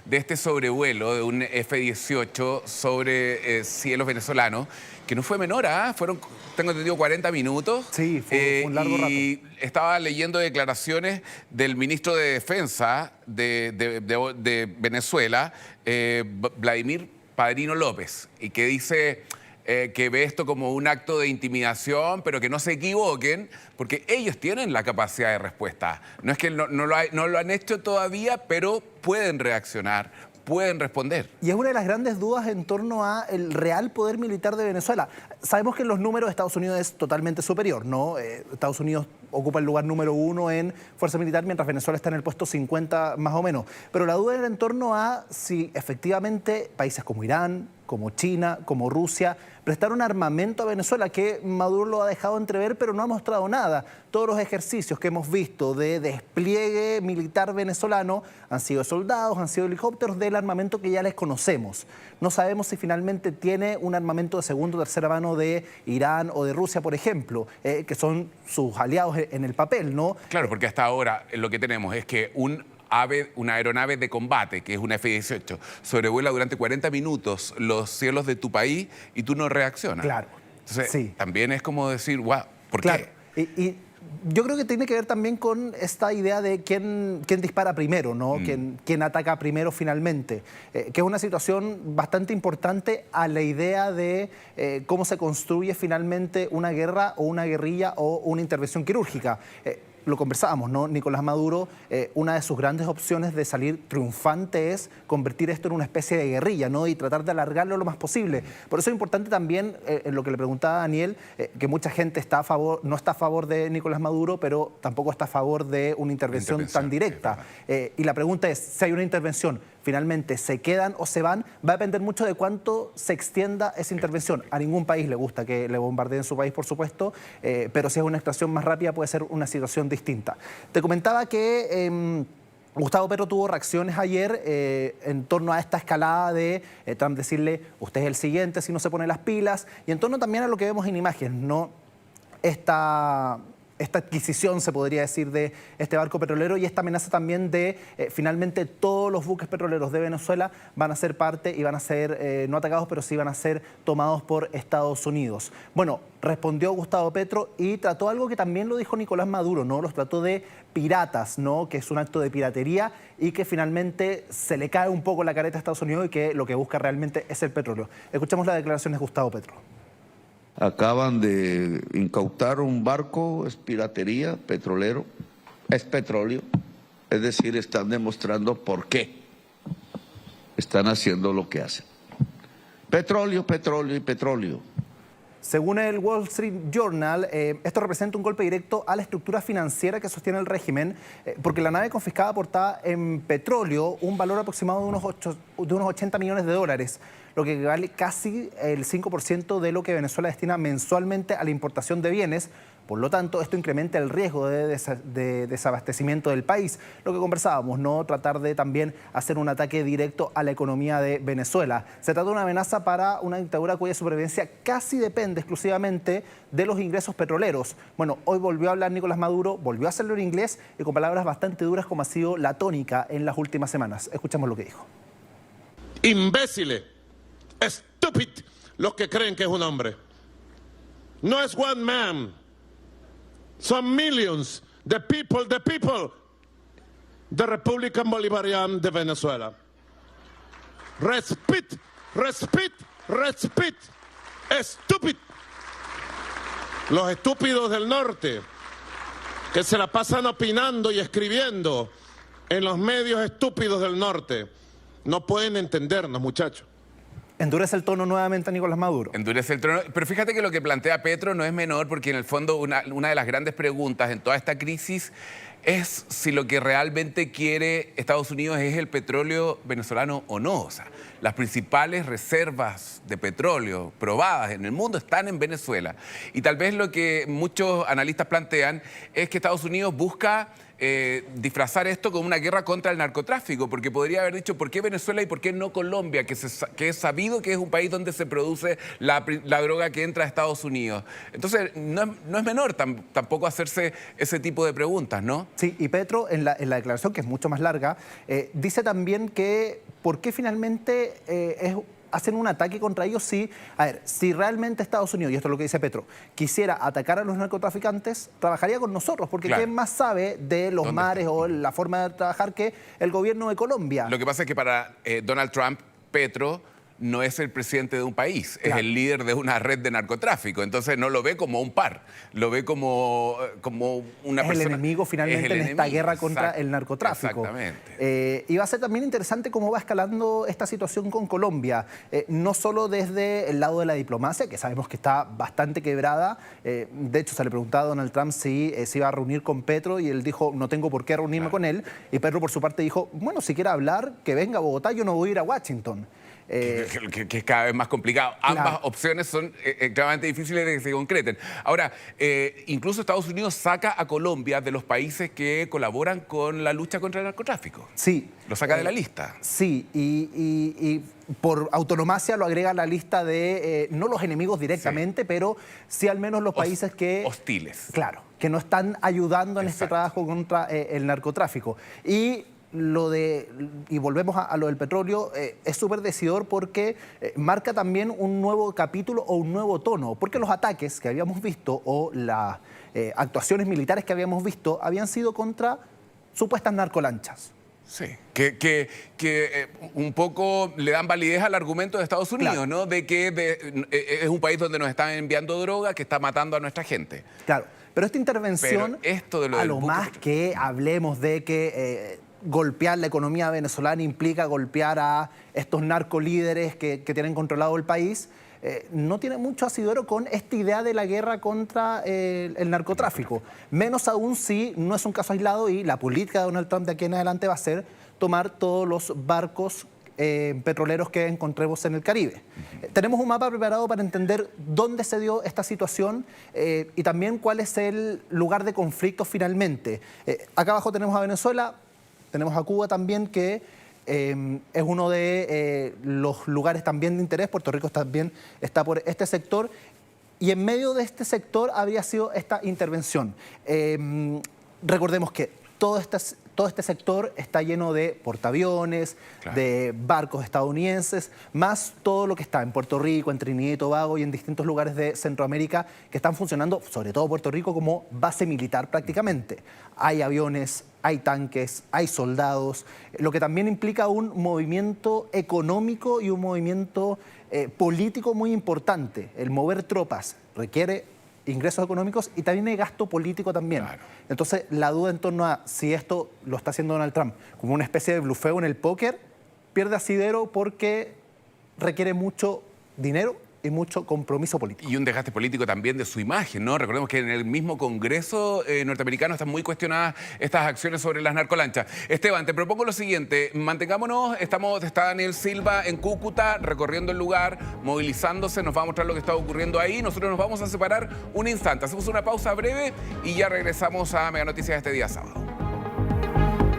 de este sobrevuelo de un F-18 sobre cielos venezolanos, que no fue menor, ¿ah? Fueron, tengo entendido, 40 minutos. Sí, fue un largo rato. Y estaba leyendo declaraciones del ministro de Defensa de Venezuela, Vladimir Padrino López, y que dice que ve esto como un acto de intimidación, pero que no se equivoquen, porque ellos tienen la capacidad de respuesta. No es que no lo han hecho todavía, pero pueden reaccionar, pueden responder. Y es una de las grandes dudas en torno al real poder militar de Venezuela. Sabemos que en los números Estados Unidos es totalmente superior, ¿no? Estados Unidos ocupa el lugar número 1 en fuerza militar, mientras Venezuela está en el puesto 50 más o menos. Pero la duda era en torno a si efectivamente países como Irán, como China, como Rusia, prestaron armamento a Venezuela, que Maduro lo ha dejado entrever, pero no ha mostrado nada. Todos los ejercicios que hemos visto de despliegue militar venezolano han sido soldados, han sido helicópteros del armamento que ya les conocemos. No sabemos si finalmente tiene un armamento de segunda o tercera mano de Irán o de Rusia, por ejemplo, que son sus aliados en el papel, ¿no? Claro, porque hasta ahora lo que tenemos es que una aeronave de combate, que es una F-18, sobrevuela durante 40 minutos los cielos de tu país y tú no reaccionas. Claro. Entonces, sí. También es como decir, wow, ¿por claro. qué? Y yo creo que tiene que ver también con esta idea de quién dispara primero, ¿no? Quién ataca primero finalmente, que es una situación bastante importante a la idea de cómo se construye finalmente una guerra o una guerrilla o una intervención quirúrgica. Lo conversábamos, ¿no? Nicolás Maduro, una de sus grandes opciones de salir triunfante es convertir esto en una especie de guerrilla, ¿no? Y tratar de alargarlo lo más posible. Por eso es importante también, en lo que le preguntaba a Daniel, que mucha gente no está a favor de Nicolás Maduro, pero tampoco está a favor de una intervención tan directa. Y la pregunta es, si hay una intervención, finalmente se quedan o se van, va a depender mucho de cuánto se extienda esa intervención. A ningún país le gusta que le bombardeen su país, por supuesto, pero si es una extracción más rápida puede ser una situación distinta. Te comentaba que Gustavo Petro tuvo reacciones ayer en torno a esta escalada de Trump decirle, usted es el siguiente si no se pone las pilas, y en torno también a lo que vemos en imágenes, ¿no? Esta adquisición, se podría decir, de este barco petrolero y esta amenaza también de finalmente todos los buques petroleros de Venezuela van a ser parte y van a ser no atacados, pero sí van a ser tomados por Estados Unidos. Bueno, respondió Gustavo Petro y trató algo que también lo dijo Nicolás Maduro, ¿no? Los trató de piratas, ¿no? Que es un acto de piratería y que finalmente se le cae un poco la careta a Estados Unidos y que lo que busca realmente es el petróleo. Escuchemos las declaraciones de Gustavo Petro. Acaban de incautar un barco, es piratería, petrolero, es petróleo. Es decir, están demostrando por qué están haciendo lo que hacen. Petróleo, petróleo y petróleo. Según el Wall Street Journal, esto representa un golpe directo a la estructura financiera que sostiene el régimen, porque la nave confiscada aportaba en petróleo un valor aproximado de unos 80 millones de dólares, lo que equivale casi el 5% de lo que Venezuela destina mensualmente a la importación de bienes. Por lo tanto, esto incrementa el riesgo de desabastecimiento del país. Lo que conversábamos, ¿no? Tratar de también hacer un ataque directo a la economía de Venezuela. Se trata de una amenaza para una dictadura cuya supervivencia casi depende exclusivamente de los ingresos petroleros. Bueno, hoy volvió a hablar Nicolás Maduro, volvió a hacerlo en inglés y con palabras bastante duras como ha sido la tónica en las últimas semanas. Escuchamos lo que dijo. Imbéciles, estúpidos, los que creen que es un hombre. No es one man. Son millions, the people, the Republican Bolivarian de Venezuela. Respect, estúpido. Los estúpidos del norte, que se la pasan opinando y escribiendo en los medios estúpidos del norte, no pueden entendernos, muchachos. Endurece el tono nuevamente a Nicolás Maduro. Endurece el tono. Pero fíjate que lo que plantea Petro no es menor, porque en el fondo una de las grandes preguntas en toda esta crisis es si lo que realmente quiere Estados Unidos es el petróleo venezolano o no. O sea, las principales reservas de petróleo probadas en el mundo están en Venezuela. Y tal vez lo que muchos analistas plantean es que Estados Unidos busca disfrazar esto como una guerra contra el narcotráfico, porque podría haber dicho ¿por qué Venezuela y por qué no Colombia? Que es sabido que es un país donde se produce la droga que entra a Estados Unidos. Entonces, no es menor tampoco hacerse ese tipo de preguntas, ¿no? Sí, y Petro, en la declaración, que es mucho más larga, dice también que por qué finalmente hacen un ataque contra ellos si, a ver, si realmente Estados Unidos, y esto es lo que dice Petro, quisiera atacar a los narcotraficantes, trabajaría con nosotros, porque Claro. ¿quién más sabe de los mares o la forma de trabajar que el gobierno de Colombia? Lo que pasa es que para Donald Trump, Petro no es el presidente de un país, Claro. es el líder de una red de narcotráfico. Entonces no lo ve como un par, lo ve como una es persona. el enemigo finalmente es el en esta enemigo, guerra contra exacto, el narcotráfico. Exactamente. Y va a ser también interesante cómo va escalando esta situación con Colombia, no solo desde el lado de la diplomacia, que sabemos que está bastante quebrada. De hecho, se le preguntaba a Donald Trump si se iba a reunir con Petro y él dijo, no tengo por qué reunirme con él. Y Petro, por su parte, dijo, bueno, si quiere hablar, que venga a Bogotá, yo no voy a ir a Washington. Que es cada vez más complicado. Claro. Ambas opciones son extremadamente difíciles de que se concreten. Ahora, incluso Estados Unidos saca a Colombia de los países que colaboran con la lucha contra el narcotráfico. Sí. Lo saca de la lista. Sí, y por autonomacia lo agrega a la lista de, no los enemigos directamente, pero sí al menos los países que... Hostiles. Claro, que no están ayudando en este trabajo contra el narcotráfico. Y volvemos a lo del petróleo, es súper decidor porque marca también un nuevo capítulo o un nuevo tono, porque los ataques que habíamos visto o las actuaciones militares que habíamos visto habían sido contra supuestas narcolanchas. Sí, que un poco le dan validez al argumento de Estados Unidos, Claro. ¿no? De que es un país donde nos están enviando droga, que está matando a nuestra gente. Claro, pero esta intervención, Pero esto de lo a del lo buque más que hablemos de que golpear la economía venezolana implica golpear a estos narcolíderes que tienen controlado el país, no tiene mucho asidero con esta idea de la guerra contra el narcotráfico. Menos aún si no es un caso aislado y la política de Donald Trump de aquí en adelante va a ser tomar todos los barcos petroleros que encontremos en el Caribe. Tenemos un mapa preparado para entender dónde se dio esta situación y también cuál es el lugar de conflicto finalmente. Acá abajo tenemos a Venezuela, tenemos a Cuba también, que es uno de los lugares también de interés. Puerto Rico también está por este sector. Y en medio de este sector habría sido esta intervención. Recordemos que todo este sector está lleno de portaaviones, Claro. de barcos estadounidenses, más todo lo que está en Puerto Rico, en Trinidad y Tobago y en distintos lugares de Centroamérica que están funcionando, sobre todo Puerto Rico, como base militar prácticamente. Hay aviones, hay tanques, hay soldados, lo que también implica un movimiento económico y un movimiento político muy importante. El mover tropas requiere ingresos económicos y también hay gasto político también. Claro. Entonces, la duda en torno a si esto lo está haciendo Donald Trump como una especie de blufeo en el póker, pierde asidero porque requiere mucho dinero y mucho compromiso político. Y un desgaste político también de su imagen, ¿no? Recordemos que en el mismo Congreso norteamericano están muy cuestionadas estas acciones sobre las narcolanchas. Esteban, te propongo lo siguiente, mantengámonos, está Daniel Silva en Cúcuta, recorriendo el lugar, movilizándose, nos va a mostrar lo que está ocurriendo ahí. Nosotros nos vamos a separar un instante, hacemos una pausa breve y ya regresamos a Mega Noticias este día sábado.